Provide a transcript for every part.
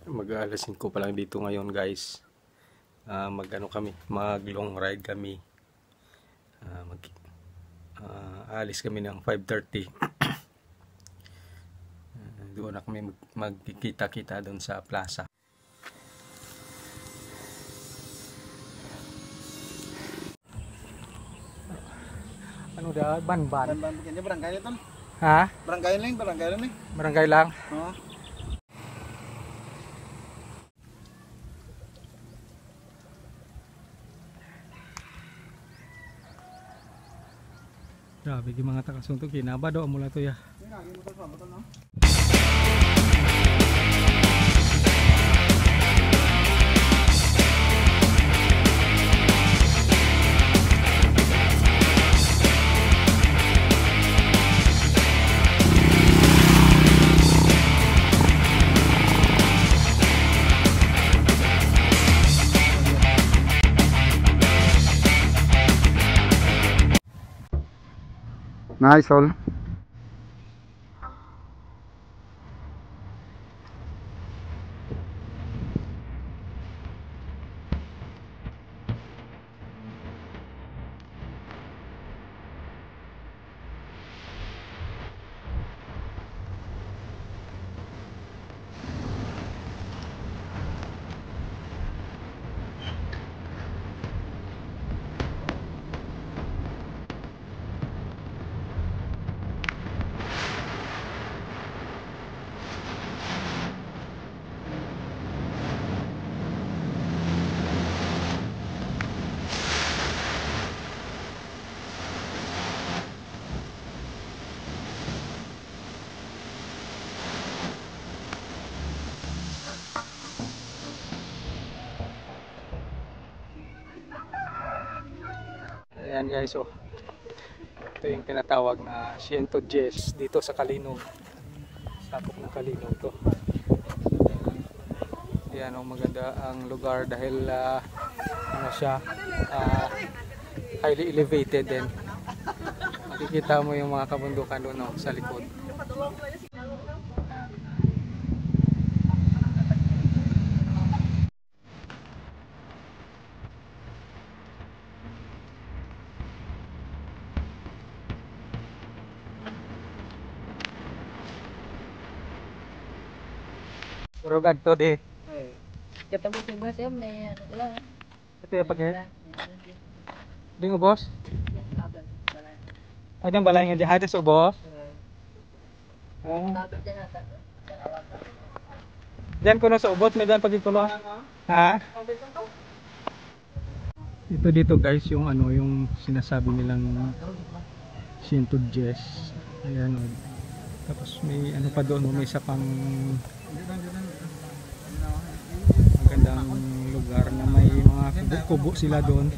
Mag-alas 5 pa lang dito ngayon guys. Mag-ano kami, mag-long ride kami. Alis kami ng 5:30. Doon na kami magkikita-kita doon sa plaza. Ano dah? Ban-ban. Ban-ban begini barangay itu. Ha? Barangay lang. Barangay lang. Oh. Grabe yung mga takasuntog, kinaba daw mula to ya. Nice all. Ayan guys, oh. Ito yung tinatawag na 110 dito sa Kalinog. Sapok ng Kalinog to. Ayan, oh, maganda ang lugar dahil ano siya, highly elevated din. Makikita mo yung mga kabundukan doon, oh, sa likod. Puro ganto di. Ketemu si bos ya nih, adalah. Ito yung pagkaya. Di nga boss? Ay, yung balay nga dyan. Ito boss? Oh. Diyan ko na sa ubot. May dyan pagkikulo. Ha? Ito dito guys, yung ano, yung sinasabi nilang 110. Ayan, oh. Tapos may ano pa doon, may isa pang magandang lugar na may mga kubo-kubo sila doon.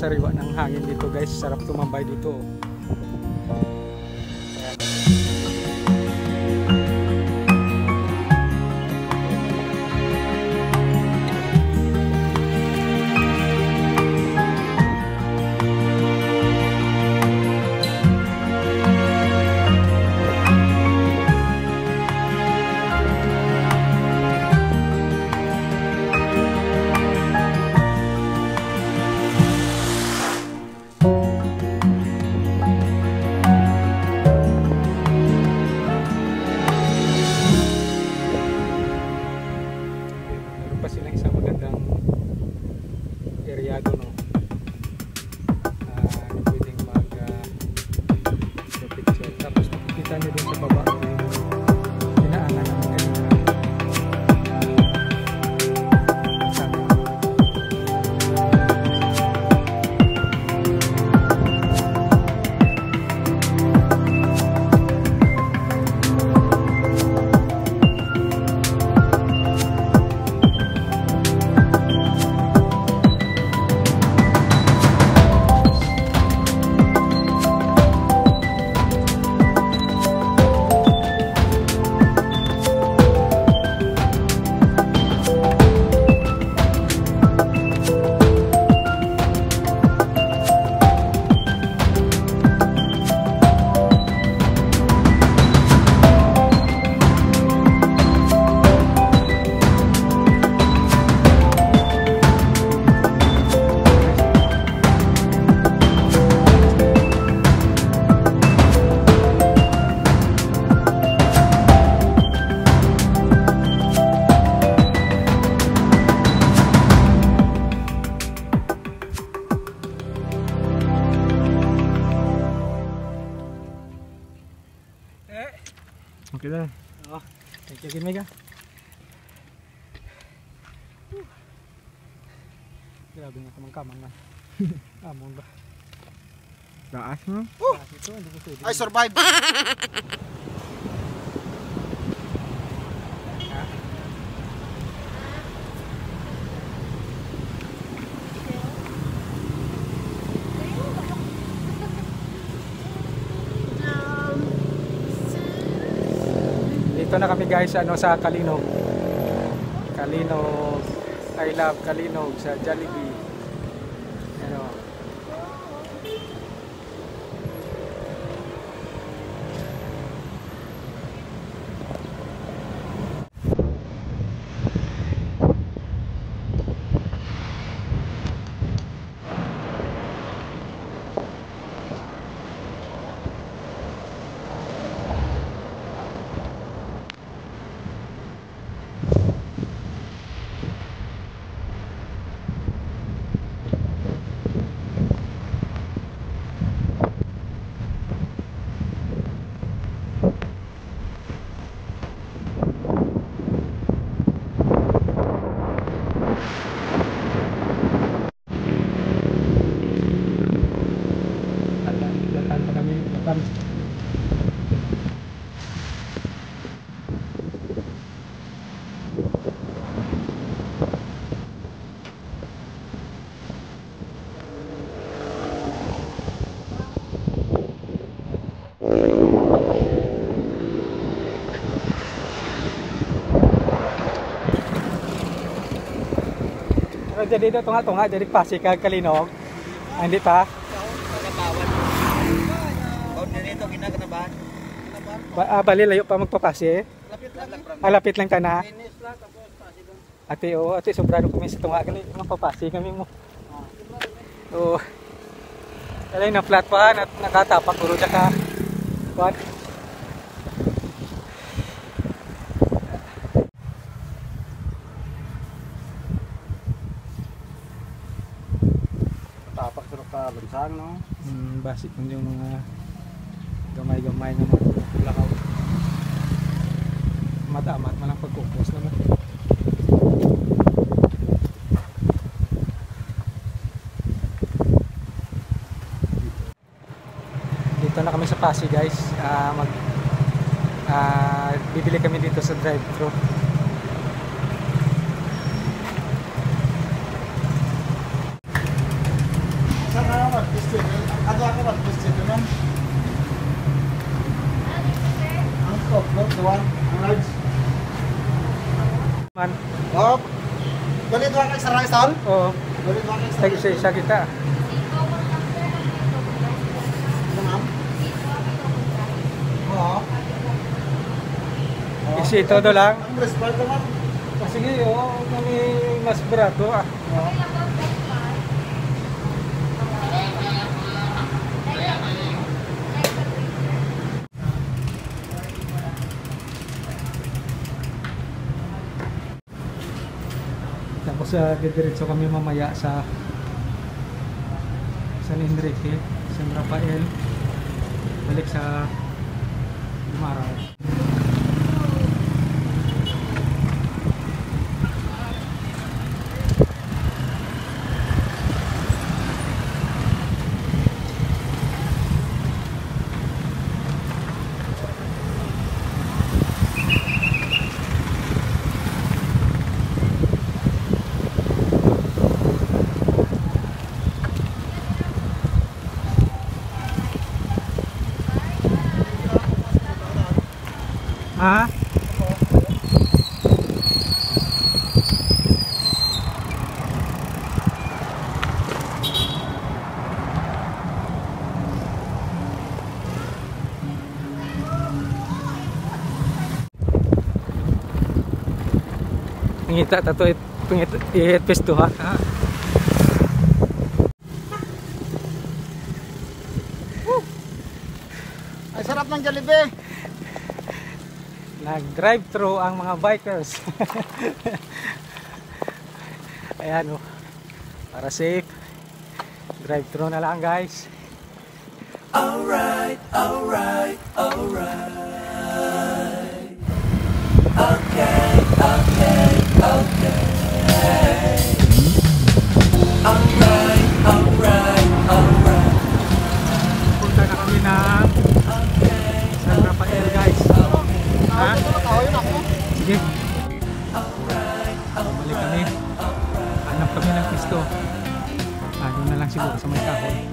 napakasariwa ng hangin dito guys. Sarap tumambay dito. Okay na. Oh, thank you Mega. Grabe nga kamang-kamang na. Amon ba? Taas no? Ito, hindi ko pwede. I survive. Dito na kami guys sa Kalinog. Kalinog. I love Kalinog sa Jollibee. Ano. Jadi dito tunga-tunga jadi Pasig kag Kalinog. Hindi pa. Baon dito ginaganabahan. Bali layo pa magpapasi. Lapit lang ka na. Ate ate sobrado kami sa tunga kani magpapasi kami mo. Oh. Alay na flat pa at nakatapak puro ka. What? Tapak sa ka bansang no. Basic kun yung mga gamay-gamay na mga lakaw. Madamat man ang pagkukos naman. Dito na kami sa Pasig guys. Bibili kami dito sa drive-thru. what was it, ma'am? Ang top, no? The one, ang large. Man. Oh, balit ba kayo sa rice hall? Oo. Balit ba kayo sa rice Isa kita. Ano, ma'am? Oo. Isi todo lang. Ang respect naman. Sige, kami mas barato ah. Oo. Tapos didiretso kami mamaya sa San Enrique, San Rafael, balik sa Lumaraw. Ha? Pangita tato i-pesto ha. Ay, sarap ng Jollibee. Nag-drive-thru ang mga bikers. Ayan para safe. Drive-thru na lang guys. Alright, alright, alright. Okay, okay, okay. Alright, alright, alright. Punta na kami ng San Rafael guys. Ha? Sige. Balik kami. Hanap kami ng pisto. Doon na lang siguro sa may kahoy.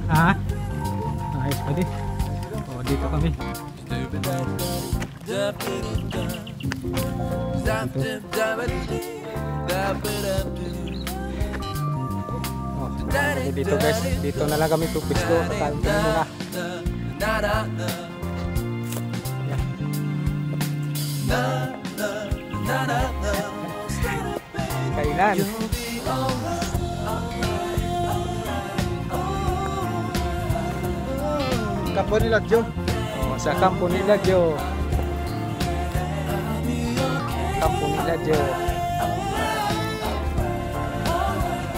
Ha? Ayos pa din. Dito kami. Dito guys, dito na lang kami pisto. Kain kami muna. Kainan. Kapo nila, Joe. Sa kampo nila Jo. Kampo nila Jo.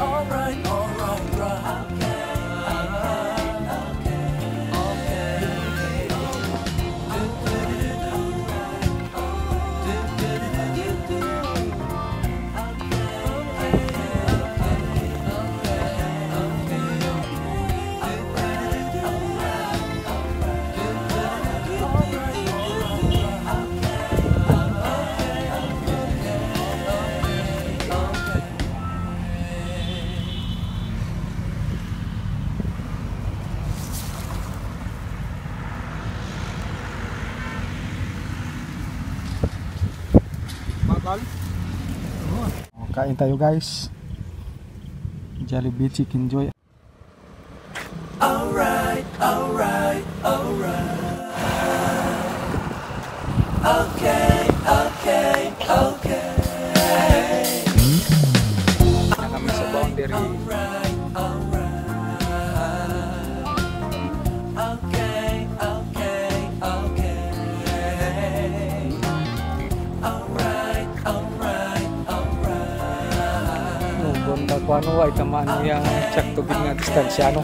Alright, alright, right. Kain tayo guys. Jollibee Chicken Joy. Alright, alright, alright. Okay, okay, okay. Na kami sa boundary. Alright, alright. Okay, okay, okay. Alright, alright, alright. Kung kuano ay tamaan mo yung tsaktugin nga distansya no.